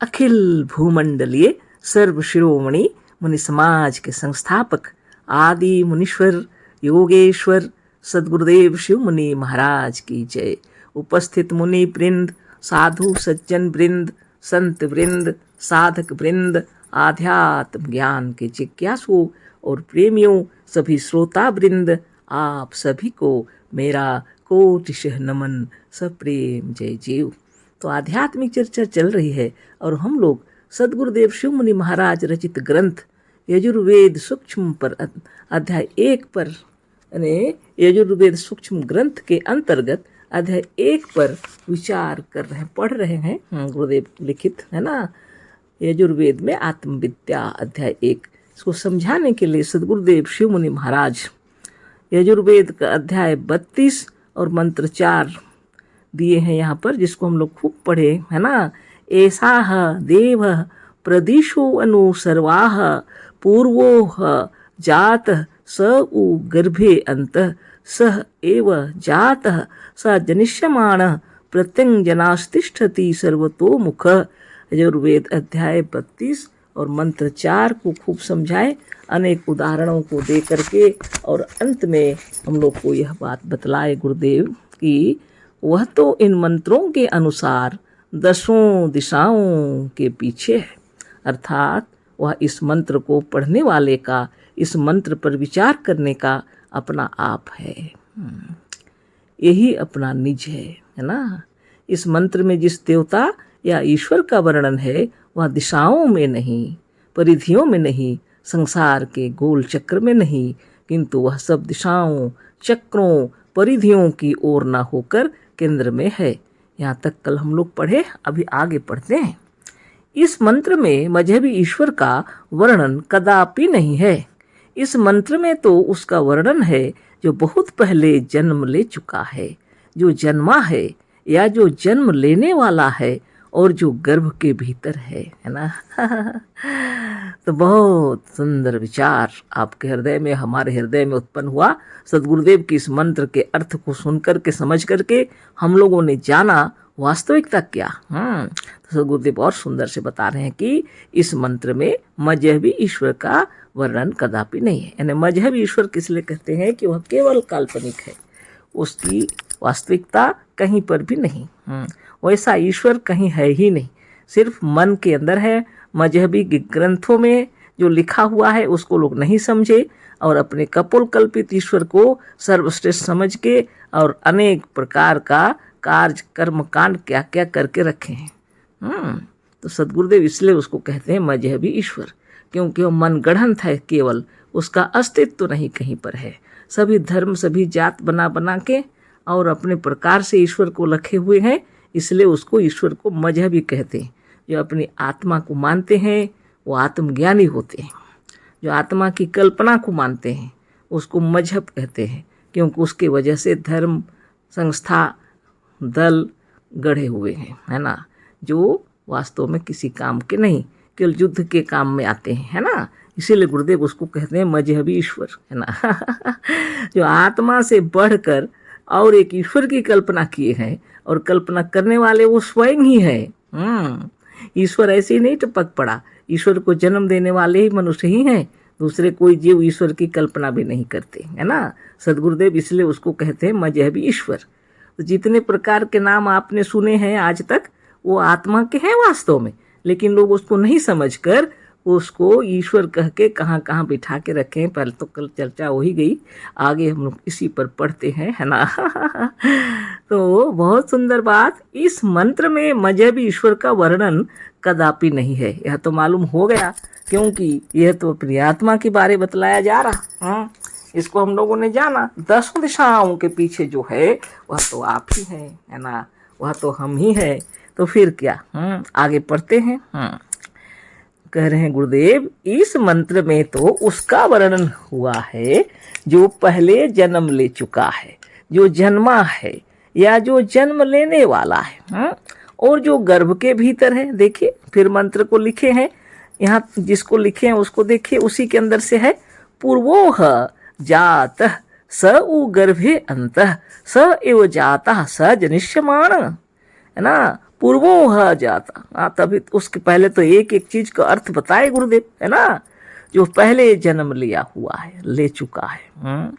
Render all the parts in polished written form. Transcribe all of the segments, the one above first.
अखिल भूमंडलीय सर्व शिरोमणि मुनि समाज के संस्थापक आदि मुनीश्वर योगेश्वर सदगुरुदेव शिव मुनि महाराज की जय। उपस्थित मुनि वृंद, साधु सज्जन वृंद, संत वृंद, साधक वृंद, आध्यात्म ज्ञान के जिज्ञासु और प्रेमियों, सभी श्रोता वृंद, आप सभी को मेरा कोटिशः नमन, सप्रेम जय जीव। तो आध्यात्मिक चर्चा चल रही है और हम लोग सदगुरुदेव शिव मुनि महाराज रचित ग्रंथ यजुर्वेद सूक्ष्म पर अध्याय 1 पर यजुर्वेद सूक्ष्म ग्रंथ के अंतर्गत अध्याय 1 पर विचार कर रहे हैं, पढ़ रहे हैं। गुरुदेव लिखित है ना, यजुर्वेद में आत्मविद्या अध्याय 1। इसको समझाने के लिए सदगुरुदेव शिव मुनि महाराज यजुर्वेद का अध्याय 32 और मंत्र 4 दिए हैं यहाँ पर, जिसको हम लोग खूब पढ़े है ना। ऐसा देव प्रदिशो अनु सर्वाह पूर्वो जात स उ गर्भे अंत सह एव जात स जनिष्यमाण प्रत्यंजनास्तिष्ठति सर्वतोमुख। यजुर्वेद अध्याय 32 और मंत्र 4 को खूब समझाए, अनेक उदाहरणों को दे करके, और अंत में हम लोग को यह बात बतलाए गुरुदेव कि वह तो इन मंत्रों के अनुसार 10 दिशाओं के पीछे है, अर्थात वह इस मंत्र को पढ़ने वाले का, इस मंत्र पर विचार करने का अपना आप है, यही अपना निज है ना। इस मंत्र में जिस देवता या ईश्वर का वर्णन है वह दिशाओं में नहीं, परिधियों में नहीं, संसार के गोल चक्र में नहीं, किंतु वह सब दिशाओं, चक्रों, परिधियों की ओर न होकर केंद्र में है। यहाँ तक कल हम लोग पढ़े, अभी आगे पढ़ते हैं। इस मंत्र में मजहबी ईश्वर का वर्णन कदापि नहीं है। इस मंत्र में तो उसका वर्णन है जो बहुत पहले जन्म ले चुका है, जो जन्मा है या जो जन्म लेने वाला है, और जो गर्भ के भीतर है ना। तो बहुत सुंदर विचार आपके हृदय में, हमारे हृदय में उत्पन्न हुआ। सदगुरुदेव की इस मंत्र के अर्थ को सुन करके, समझ करके हम लोगों ने जाना वास्तविकता क्या। तो सदगुरुदेव और सुंदर से बता रहे हैं कि इस मंत्र में मजहबी ईश्वर का वर्णन कदापि नहीं है। यानी मजहबी ईश्वर किस लिए कहते हैं कि वह केवल काल्पनिक है, उसकी वास्तविकता कहीं पर भी नहीं। वैसा ईश्वर कहीं है ही नहीं, सिर्फ मन के अंदर है। मजहबी ग्रंथों में जो लिखा हुआ है उसको लोग नहीं समझे और अपने कपोल कल्पित ईश्वर को सर्वश्रेष्ठ समझ के और अनेक प्रकार का कार्य कर्म कांड क्या क्या करके रखे हैं। तो सदगुरुदेव इसलिए उसको कहते हैं मजहबी ईश्वर, क्योंकि वो मनगढ़ंत है, केवल उसका अस्तित्व तो नहीं कहीं पर है। सभी धर्म, सभी जात बना बना के और अपने प्रकार से ईश्वर को रखे हुए हैं, इसलिए उसको ईश्वर को मजहबी कहते हैं। जो अपनी आत्मा को मानते हैं वो आत्मज्ञानी होते हैं, जो आत्मा की कल्पना को मानते हैं उसको मजहब कहते हैं, क्योंकि उसके वजह से धर्म, संस्था, दल गढ़े हुए हैं है ना, जो वास्तव में किसी काम के नहीं, केवल युद्ध के काम में आते हैं है ना। इसीलिए गुरुदेव उसको कहते हैं मजहबी ईश्वर है ना। जो आत्मा से बढ़कर और एक ईश्वर की कल्पना किए हैं, और कल्पना करने वाले वो स्वयं ही है। ईश्वर ऐसे ही नहीं टपक पड़ा, ईश्वर को जन्म देने वाले ही मनुष्य ही हैं, दूसरे कोई जीव ईश्वर की कल्पना भी नहीं करते है ना। सदगुरुदेव इसलिए उसको कहते हैं मजहबी ईश्वर। तो जितने प्रकार के नाम आपने सुने हैं आज तक वो आत्मा के हैं वास्तव में, लेकिन लोग उसको नहीं समझकर उसको ईश्वर कह के कहाँ कहाँ बिठा के रखे हैं। पहले तो कल चर्चा हो ही गई, आगे हम लोग इसी पर पढ़ते हैं है ना। तो बहुत सुंदर बात, इस मंत्र में मजहबी ईश्वर का वर्णन कदापि नहीं है, यह तो मालूम हो गया, क्योंकि यह तो अपनी आत्मा के बारे बतलाया जा रहा। इसको हम लोगों ने जाना, 10 दिशाओं के पीछे जो है वह तो आप ही है ना, वह तो हम ही है। तो फिर क्या, आगे पढ़ते हैं। कह रहे हैं गुरुदेव, इस मंत्र में तो उसका वर्णन हुआ है जो पहले जन्म ले चुका है, जो जन्मा है या जो जन्म लेने वाला है, और जो गर्भ के भीतर है। देखिए फिर मंत्र को लिखे हैं यहाँ, जिसको लिखे हैं उसको देखिए, उसी के अंदर से है पूर्वोह जात स उ गर्भे अंत स एव जाता स जनिष्यमाण है ना। पूर्वो ह जाता। हाँ, तभी उसके पहले तो एक एक चीज का अर्थ बताए गुरुदेव, है ना। जो पहले जन्म लिया हुआ है, ले चुका है,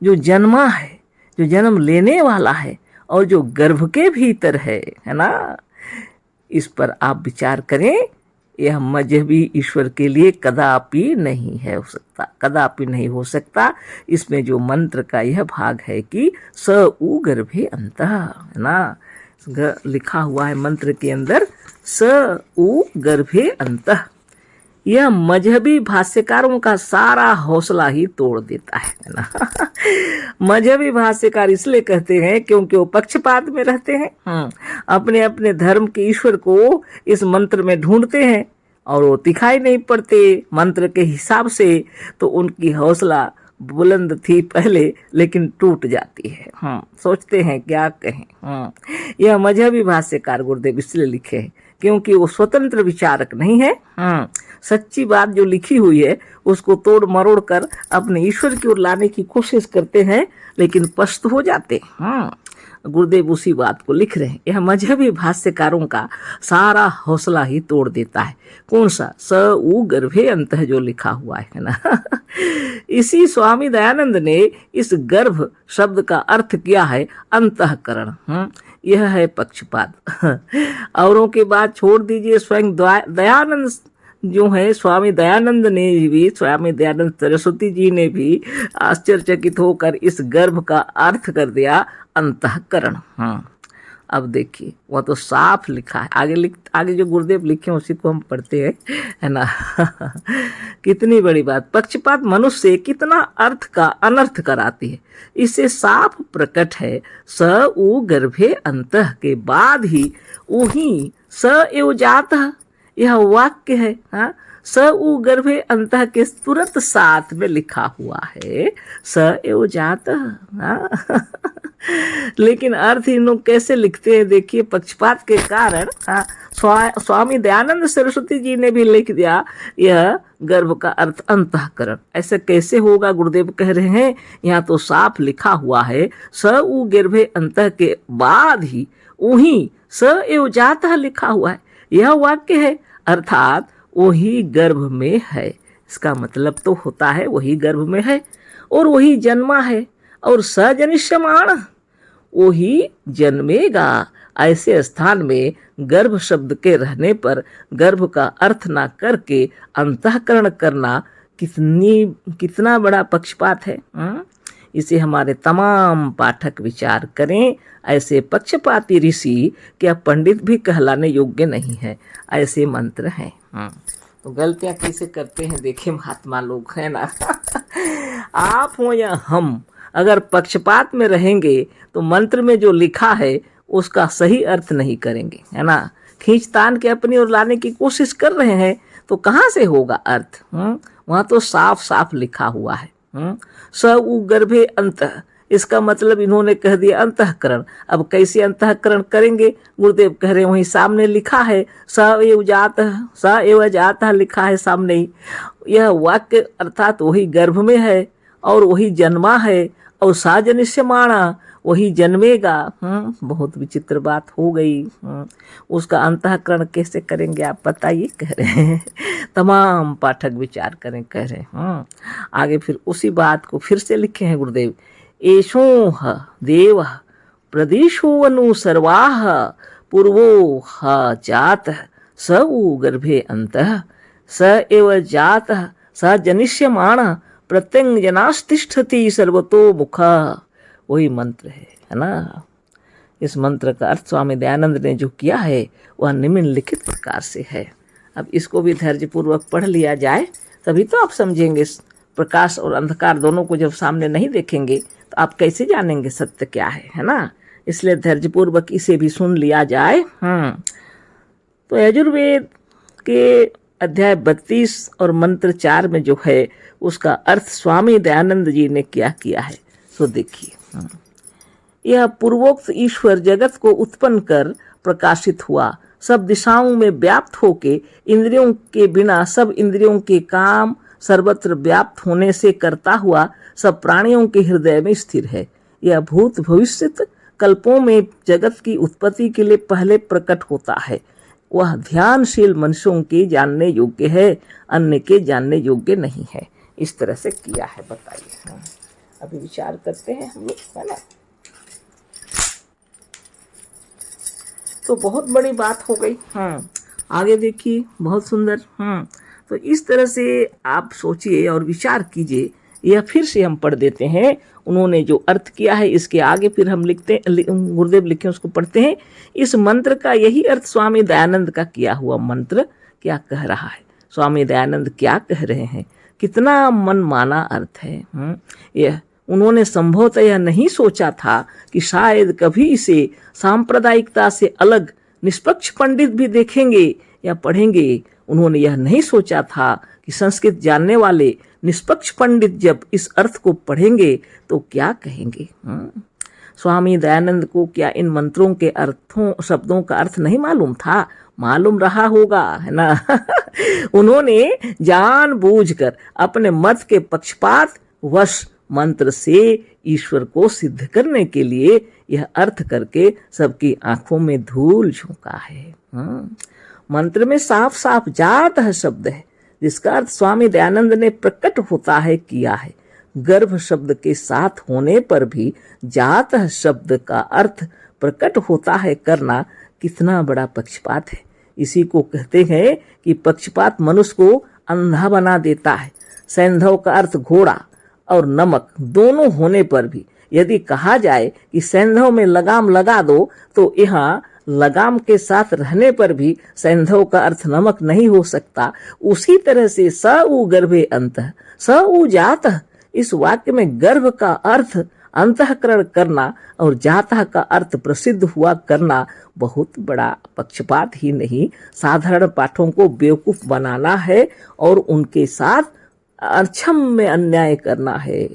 जो जन्मा है, जो जन्म लेने वाला है, और जो गर्भ के भीतर है ना। इस पर आप विचार करें। यह मजहबी ईश्वर के लिए कदापि नहीं है हो सकता, कदापि नहीं हो सकता। इसमें जो मंत्र का यह भाग है कि स उ गर्भे अंतः, है ना, लिखा हुआ है मंत्र के अंदर स उ गर्भे अंतः। यह मजहबी भाष्यकारों का सारा हौसला ही तोड़ देता है ना। मजहबी भाष्यकार इसलिए कहते हैं क्योंकि वो पक्षपात में रहते हैं, अपने अपने धर्म के ईश्वर को इस मंत्र में ढूंढते हैं और वो दिखाई नहीं पड़ते मंत्र के हिसाब से, तो उनकी हौसला बुलंद थी पहले लेकिन टूट जाती है। सोचते हैं क्या कहें। यह मजहबी भाष्यकार गुरुदेव इसलिए लिखे हैं क्योंकि वो स्वतंत्र विचारक नहीं है। सच्ची बात जो लिखी हुई है उसको तोड़ मरोड़ कर अपने ईश्वर की ओर लाने की कोशिश करते हैं, लेकिन पस्त हो जाते हैं। गुरुदेव उसी बात को लिख रहे हैं। यह मजहबी भाष्यकारों का सारा हौसला ही तोड़ देता है। कौन सा? स उ गर्भे अंतः जो लिखा हुआ है ना। इसी स्वामी दयानंद ने इस गर्भ शब्द का अर्थ किया है अंतःकरण। यह है पक्षपात। औरों के बात छोड़ दीजिए, स्वयं दयानंद जो है, स्वामी दयानंद ने भी, स्वामी दयानंद सरस्वती जी ने भी आश्चर्यचकित होकर इस गर्भ का अर्थ कर दिया अंतःकरण। अब देखिए वह तो साफ लिखा है, आगे जो गुरुदेव लिखे उसी को हम पढ़ते हैं, है ना। कितनी बड़ी बात। पक्षपात मनुष्य कितना अर्थ का अनर्थ कराती है, इससे साफ प्रकट है। स उ गर्भे अंतः के बाद ही उही स एव जातः, यह वाक्य है। हाँ, स उ गर्भे अंतः के तुरंत साथ में लिखा हुआ है स एव जातः। लेकिन अर्थ इन लोग कैसे लिखते हैं देखिए, पक्षपात के कारण। स्वामी दयानंद सरस्वती जी ने भी लिख दिया यह गर्भ का अर्थ अंतःकरण। ऐसे कैसे होगा? गुरुदेव कह रहे हैं यहाँ तो साफ लिखा हुआ है स उ गर्भे अंतः के बाद ही उही स एव जातः लिखा हुआ है। यह वाक्य है, अर्थात वही गर्भ में है। इसका मतलब तो होता है वही गर्भ में है और वही जन्मा है, और सजनिष्यमाण वही जन्मेगा। ऐसे स्थान में गर्भ शब्द के रहने पर गर्भ का अर्थ ना करके अंतःकरण करना कितना बड़ा पक्षपात है। इसे हमारे तमाम पाठक विचार करें। ऐसे पक्षपाती ऋषि क्या पंडित भी कहलाने योग्य नहीं है, ऐसे मंत्र हैं। तो गलतियां कैसे करते हैं देखिए महात्मा लोग, है ना। आप हो या हम, अगर पक्षपात में रहेंगे तो मंत्र में जो लिखा है उसका सही अर्थ नहीं करेंगे, है ना। खींचतान के अपनी ओर लाने की कोशिश कर रहे हैं तो कहाँ से होगा अर्थ। वहाँ तो साफ साफ लिखा हुआ है स उ गर्भे अंतः, इसका मतलब इन्होंने कह दिया अंतःकरण। अब कैसे अंतःकरण करेंगे? गुरुदेव कह रहे हैं वहीं सामने लिखा है स एव जातः लिखा है सामने ही। यह वाक्य अर्थात वही गर्भ में है और वही जन्मा है, और साजनिष्यमाणा वही जन्मेगा। बहुत विचित्र बात हो गई। उसका अंतःकरण कैसे करेंगे आप बताइए, कह रहे हैं। तमाम पाठक विचार करें, कह रहे हैं। आगे फिर उसी बात को फिर से लिखे हैं गुरुदेव। एषो ह देव प्रदिशो अनु सर्वाः पूर्वो ह जातः स उ गर्भे अंतः स एव जातः स जनिष्यमाणः प्रत्यंजनास्तिष्ठति सर्वतो मुखः। वही मंत्र है ना। इस मंत्र का अर्थ स्वामी दयानंद ने जो किया है वह निम्नलिखित प्रकार से है। अब इसको भी धैर्यपूर्वक पढ़ लिया जाए तभी तो आप समझेंगे। प्रकाश और अंधकार दोनों को जब सामने नहीं देखेंगे तो आप कैसे जानेंगे सत्य क्या है ना। इसलिए धैर्यपूर्वक इसे भी सुन लिया जाए। तो यजुर्वेद के अध्याय 32 और मंत्र 4 में जो है उसका अर्थ स्वामी दयानंद जी ने क्या किया है तो देखिए। यह पूर्वोक्त ईश्वर जगत को उत्पन्न कर प्रकाशित हुआ, सब दिशाओं में व्याप्त होके इंद्रियों के बिना सब इंद्रियों के काम सर्वत्र व्याप्त होने से करता हुआ सब प्राणियों के हृदय में स्थिर है। यह भूत भविष्यत कल्पों में जगत की उत्पत्ति के लिए पहले प्रकट होता है, वह ध्यानशील मनुष्यों के जानने योग्य है, अन्य के जानने योग्य नहीं है। इस तरह से किया है। बताइए, अभी विचार करते हैं हम लोग, है ना। तो बहुत बड़ी बात हो गई। आगे देखिए, बहुत सुंदर। तो इस तरह से आप सोचिए और विचार कीजिए। यह फिर से हम पढ़ देते हैं, उन्होंने जो अर्थ किया है इसके आगे फिर हम लिखते, गुरुदेव लिखे उसको पढ़ते हैं। इस मंत्र का यही अर्थ स्वामी दयानंद का किया हुआ मंत्र क्या कह रहा है। स्वामी दयानंद क्या कह रहे हैं, कितना मनमाना अर्थ है। यह उन्होंने संभवतः यह नहीं सोचा था कि शायद कभी इसे सांप्रदायिकता से अलग निष्पक्ष पंडित भी देखेंगे या पढ़ेंगे। उन्होंने यह नहीं सोचा था कि संस्कृत जानने वाले निष्पक्ष पंडित जब इस अर्थ को पढ़ेंगे तो क्या कहेंगे। स्वामी दयानंद को क्या इन मंत्रों के अर्थों शब्दों का अर्थ नहीं मालूम था? मालूम रहा होगा, है ना। उन्होंने जानबूझकर अपने मत के पक्षपात वश मंत्र से ईश्वर को सिद्ध करने के लिए यह अर्थ करके सबकी आंखों में धूल झोंका है। मंत्र में साफ साफ जात है शब्द है, जिसका अर्थ स्वामी दयानंद ने प्रकट होता है किया है। गर्भ शब्द के साथ होने पर भी जात शब्द का अर्थ प्रकट होता है करना कितना बड़ा पक्षपात है। इसी को कहते हैं कि पक्षपात मनुष्य को अंधा बना देता है। सैंधव का अर्थ घोड़ा और नमक दोनों होने पर भी यदि कहा जाए कि सैंधव में लगाम लगा दो, तो यहाँ लगाम के साथ रहने पर भी सैंधव का अर्थ नमक नहीं हो सकता। उसी तरह से स उ गर्भे अंतः स उ जातः, इस वाक्य में गर्भ का अर्थ अंतःकरण करना और जातः का अर्थ प्रसिद्ध हुआ करना बहुत बड़ा पक्षपात ही नहीं, साधारण पाठों को बेवकूफ बनाना है और उनके साथ अक्षम्य अन्याय करना है।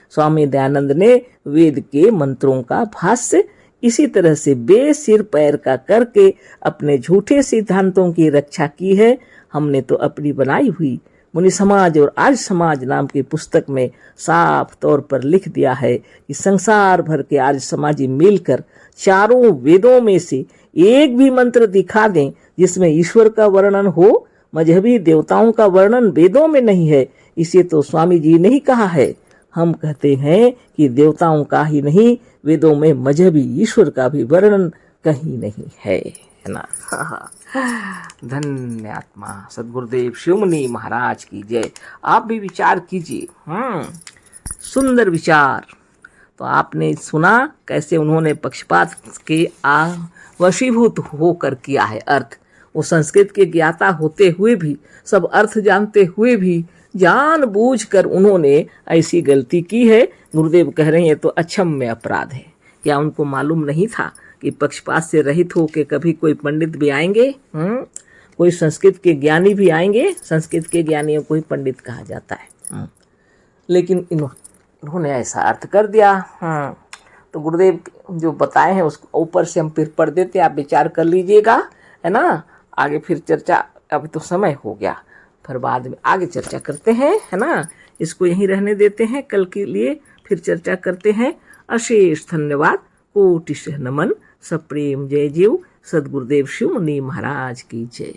स्वामी दयानंद ने वेद के मंत्रों का भाष्य इसी तरह से बेसिर पैर का करके अपने झूठे सिद्धांतों की रक्षा की है। हमने तो अपनी बनाई हुई मुनि समाज और आर्य समाज नाम की पुस्तक में साफ तौर पर लिख दिया है कि संसार भर के आर्य समाजी मिलकर चारों वेदों में से एक भी मंत्र दिखा दें जिसमें ईश्वर का वर्णन हो। मजहबी देवताओं का वर्णन वेदों में नहीं है, इसे तो स्वामी जी ने ही कहा है। हम कहते हैं कि देवताओं का ही नहीं, वेदों में मजहबी ईश्वर का भी वर्णन कहीं नहीं है ना। धन्य आत्मा सद्गुरुदेव शिवमुनि महाराज की जय। आप भी विचार कीजिए। सुंदर विचार। तो आपने सुना कैसे उन्होंने पक्षपात के वशीभूत होकर किया है अर्थ। वो संस्कृत के ज्ञाता होते हुए भी, सब अर्थ जानते हुए भी जानबूझकर उन्होंने ऐसी गलती की है। गुरुदेव कह रहे हैं तो अक्षम्य अपराध है। क्या उनको मालूम नहीं था कि पक्षपात से रहित होकर कभी कोई पंडित भी आएंगे? कोई संस्कृत के ज्ञानी भी आएंगे। संस्कृत के ज्ञानियों को ही पंडित कहा जाता है, लेकिन इन्होंने ऐसा अर्थ कर दिया। तो गुरुदेव जो बताए हैं उसको ऊपर से हम फिर पढ़ देते, आप विचार कर लीजिएगा, है ना। आगे फिर चर्चा, अभी तो समय हो गया, फिर बाद में आगे चर्चा करते हैं, है ना। इसको यहीं रहने देते हैं, कल के लिए फिर चर्चा करते हैं। अशेष धन्यवाद, कोटिशः नमन, सप्रेम जय जीव। सद्गुरुदेव शिव मुनि महाराज की जय।